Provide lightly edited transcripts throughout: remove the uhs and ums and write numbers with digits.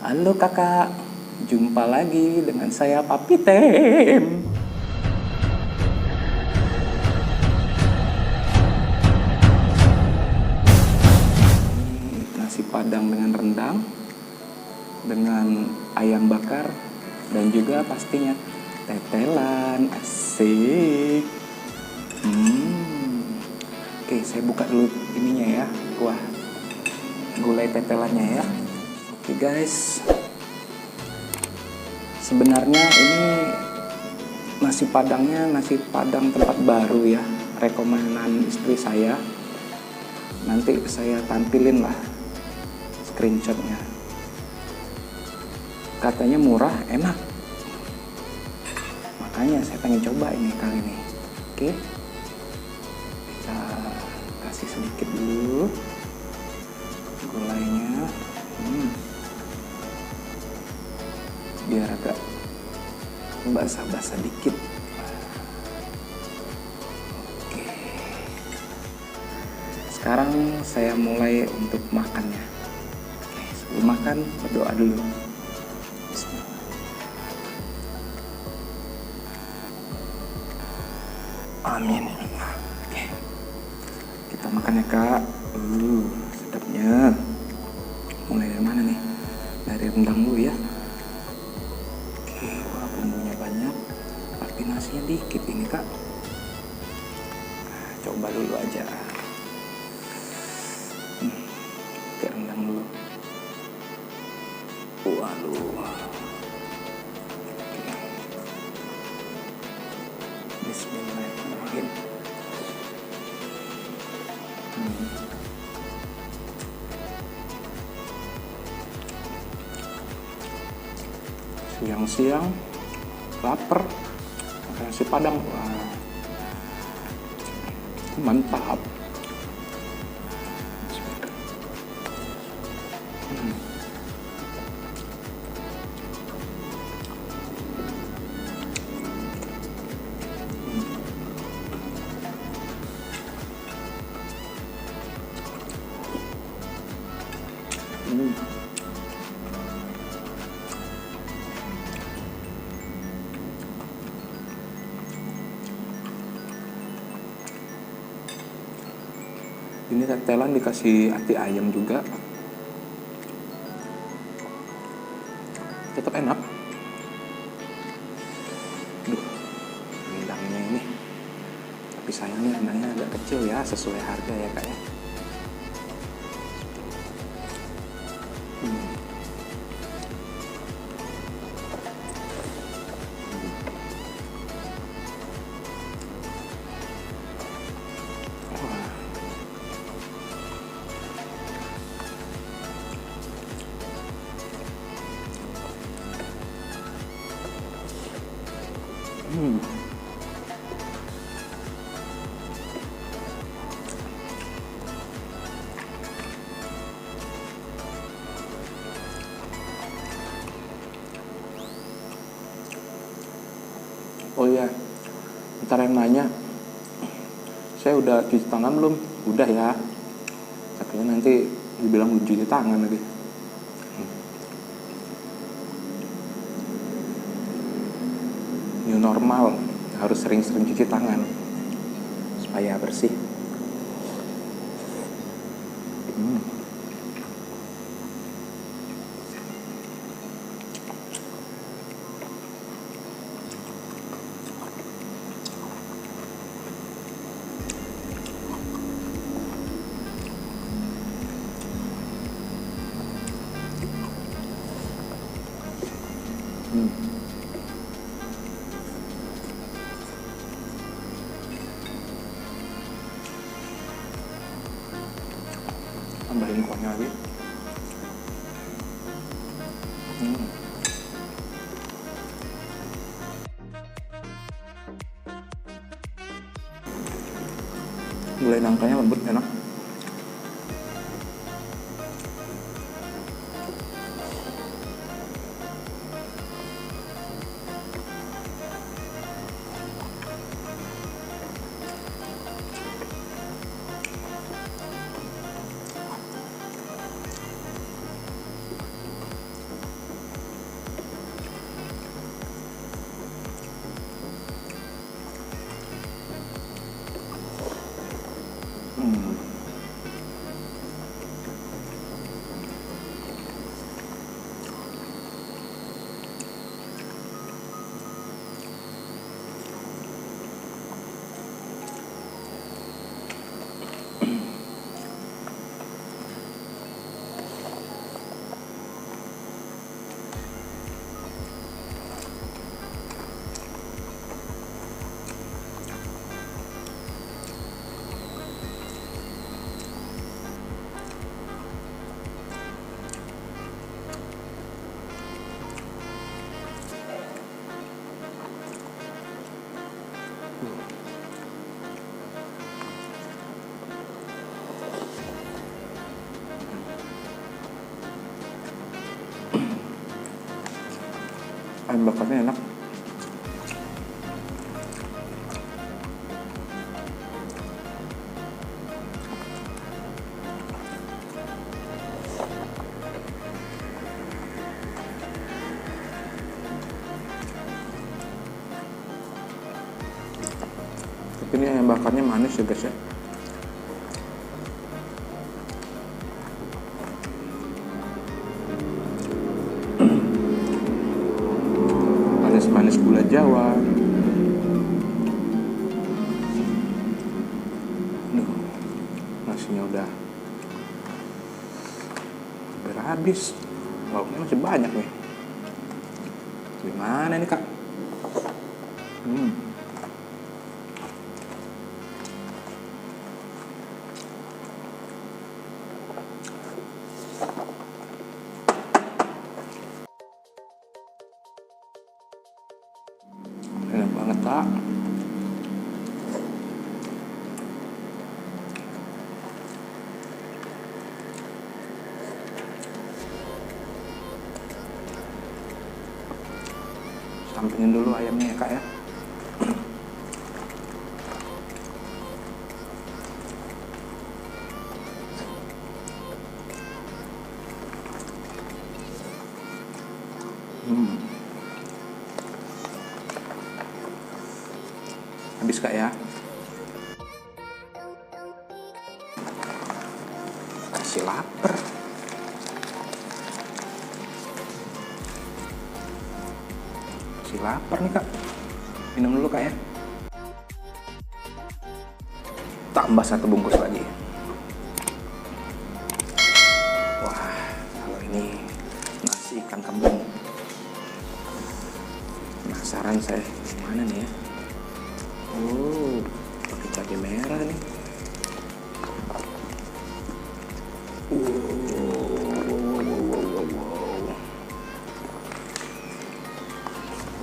Halo kakak, jumpa lagi dengan saya Papi Tem. Ini nasi padang dengan rendang, dengan ayam bakar, dan juga pastinya tetelan, asik. Oke, saya buka dulu ininya ya, kuah gulai tetelannya ya. Oke guys, sebenarnya ini nasi padangnya nasi padang tempat baru ya, rekomenan istri saya. Nanti saya tampilin lah screenshotnya. Katanya murah, enak, makanya saya pengen coba ini kali ini. Oke, kita kasih sedikit dulu gulainya, biar agak basah-basah dikit. Oke, sekarang saya mulai untuk makannya. Oke, sebelum makan berdoa dulu. Bismillah. Amin. Oke, kita makan ya kak. Sedapnya. Mulai dari mana nih? Dari rendang dulu ya. Oke, wah bumbunya banyak, tapi nasinya dikit ini kak. Coba dulu aja. Oke, rendang dulu. Waduh. Oke. Bismillahirrahmanirrahim. Siang-siang lapar, makan nasi padang. Wah, mantap. Ini tetelan dikasih hati ayam juga, tetap enak. Duh, rendangnya ini, tapi sayangnya rendangnya agak kecil ya, sesuai harga ya kak ya. Oh iya, ntar yang nanya, saya udah cuci tangan belum? Udah ya. Akhirnya nanti dibilang belum cuci tangan lagi. New normal, harus sering-sering cuci tangan supaya bersih. Tambahin kuahnya lagi. Gulai nangkanya lembut, enak. Ayam bakarnya enak. Tapi ini ayam bakarnya manis ya guys ya. Manis gula Jawa. Duh, nasinya udah hampir habis. Lauknya masih banyak nih. Gimana nih kak? Enak banget kak. Sampingin dulu ayamnya ya kak ya. Habis kak ya. Kasih lapar. Kasih lapar nih kak. Minum dulu kak ya. Tambah 1 bungkus lagi. Wah, kalau ini nasi ikan kembung. Penasaran saya gimana nih ya. Oh, pakai cabai merah nih.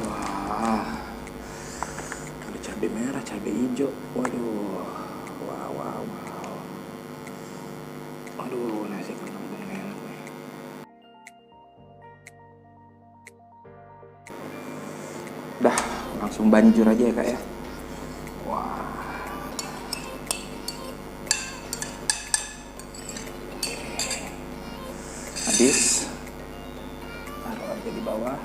Wah, ada cabai merah, cabai hijau. Waduh, wow. Aduh, nasi ikan kembung enak nih. Dah, langsung banjur aja ya kak ya. Wah. Oke. Habis. Taruh aja di bawah.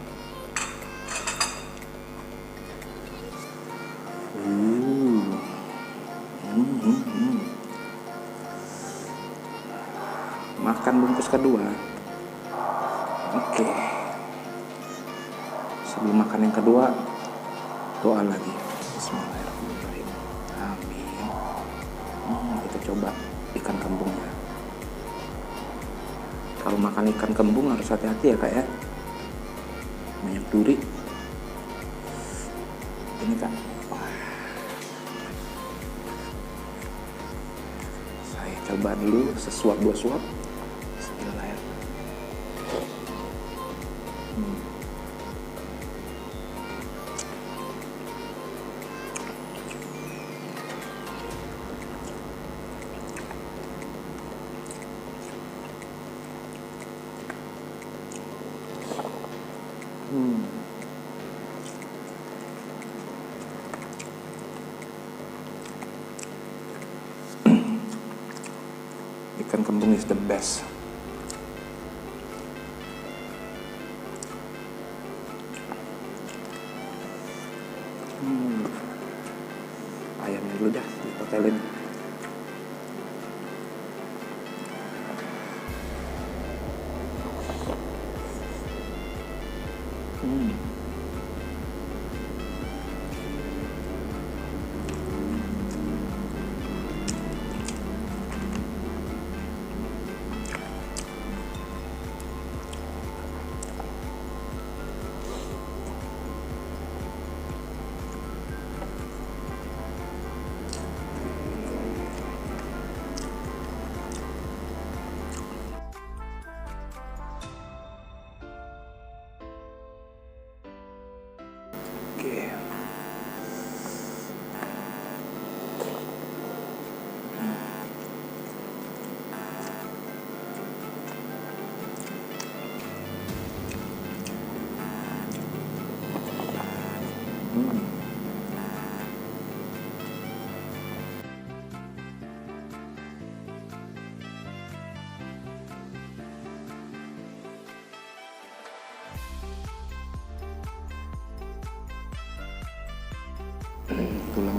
Makan bungkus kedua. Oke. Sebelum makan yang kedua, doa lagi. Bismillahirrahmanirrahim. Amin. Kita coba ikan kembungnya. Kalau makan ikan kembung harus hati-hati ya kak ya. Banyak duri. Ini kak. Saya coba dulu sesuap 2 suap. Ikan kembung is the best. Ayamnya dulu dah ditotelin.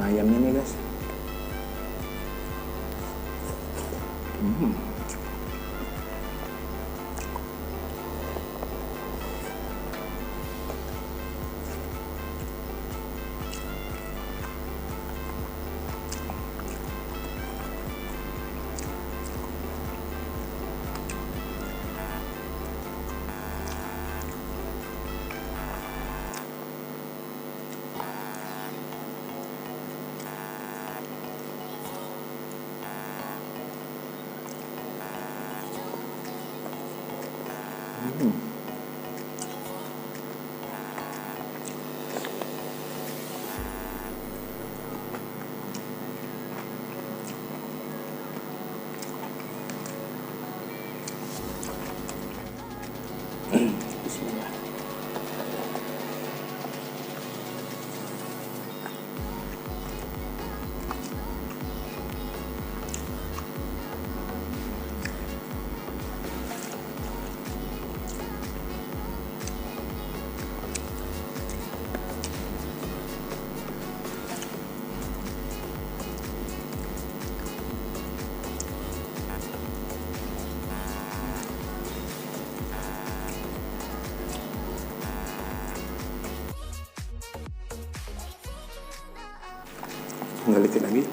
sama ayamnya nih guys. Bismillah. Tinggal dikit lagi.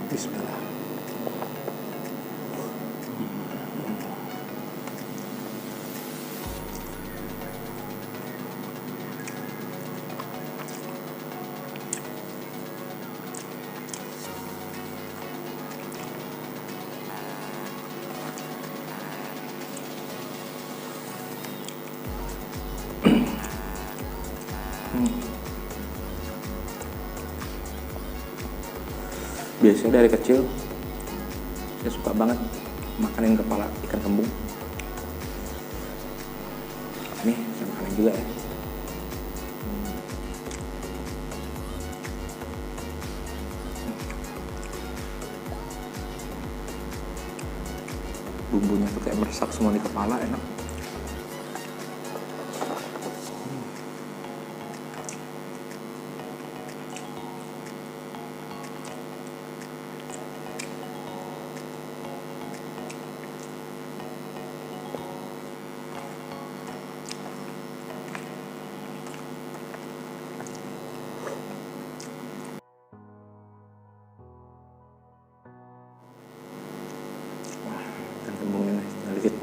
Bismillah. Biasanya dari kecil saya suka banget makanin kepala ikan kembung. Nih saya makanin juga ya. Bumbunya tuh kayak meresap semua di kepala, enak. Ikan kembungnya nih, tinggal dikit.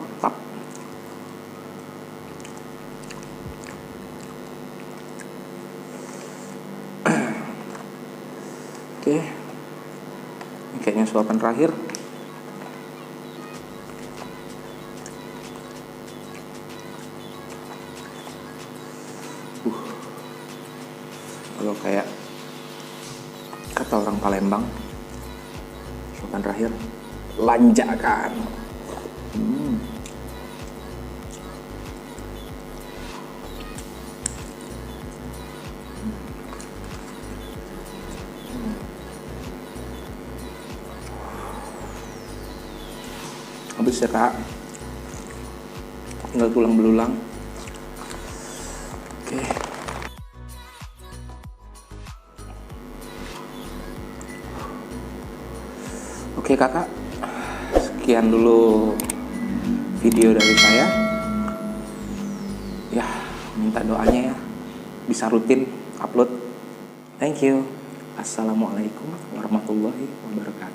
Mantap. Oke, ini kayaknya suapan terakhir. Kalau kayak kata orang Palembang, suapan terakhir, lanjakan. Habis ya kak, tinggal tulang belulang. Oke. Oke kakak, sekian dulu video dari saya. Ya, minta doanya ya, bisa rutin upload. Thank you. Assalamualaikum warahmatullahi wabarakatuh.